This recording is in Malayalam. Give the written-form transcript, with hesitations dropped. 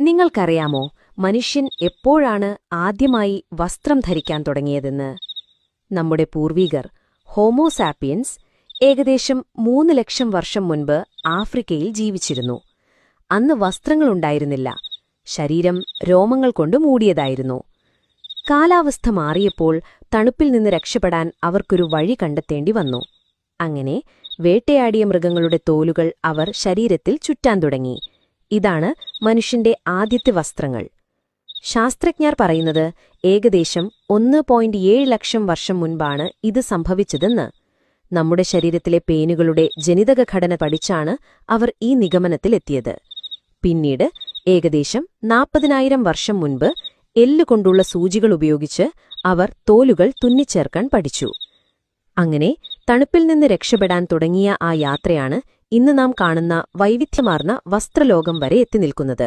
നിങ്ങൾക്കറിയാമോ മനുഷ്യൻ എപ്പോഴാണ് ആദ്യമായി വസ്ത്രം ധരിക്കാൻ തുടങ്ങിയതെന്ന്? നമ്മുടെ പൂർവീകർ ഹോമോസാപ്പിയൻസ് ഏകദേശം 3 ലക്ഷം വർഷം മുൻപ് ആഫ്രിക്കയിൽ ജീവിച്ചിരുന്നു. അന്ന് വസ്ത്രങ്ങളുണ്ടായിരുന്നില്ല. ശരീരം രോമങ്ങൾ കൊണ്ട് മൂടിയതായിരുന്നു. കാലാവസ്ഥ മാറിയപ്പോൾ തണുപ്പിൽ നിന്ന് രക്ഷപ്പെടാൻ അവർക്കൊരു വഴി കണ്ടെത്തേണ്ടി വന്നു. അങ്ങനെ വേട്ടയാടിയ മൃഗങ്ങളുടെ തോലുകൾ അവർ ശരീരത്തിൽ ചുറ്റാൻ തുടങ്ങി. ഇതാണ് മനുഷ്യന്റെ ആദ്യത്തെ വസ്ത്രങ്ങൾ. ശാസ്ത്രജ്ഞർ പറയുന്നത് ഏകദേശം 1.7 ലക്ഷം വർഷം മുൻപാണ് ഇത് സംഭവിച്ചതെന്ന്. നമ്മുടെ ശരീരത്തിലെ പേനുകളുടെ ജനിതക ഘടന പഠിച്ചാണ് അവർ ഈ നിഗമനത്തിലെത്തിയത്. പിന്നീട് ഏകദേശം 40,000 വർഷം മുൻപ് എല്ലുകൊണ്ടുള്ള സൂചികൾ ഉപയോഗിച്ച് അവർ തോലുകൾ തുന്നിച്ചേർക്കാൻ പഠിച്ചു. അങ്ങനെ തണുപ്പിൽ നിന്ന് രക്ഷപ്പെടാൻ തുടങ്ങിയ ആ യാത്രയാണ് ഇന്ന് നാം കാണുന്ന വൈവിധ്യമാർന്ന വസ്ത്രലോകം വരെ എത്തിനിൽക്കുന്നത്.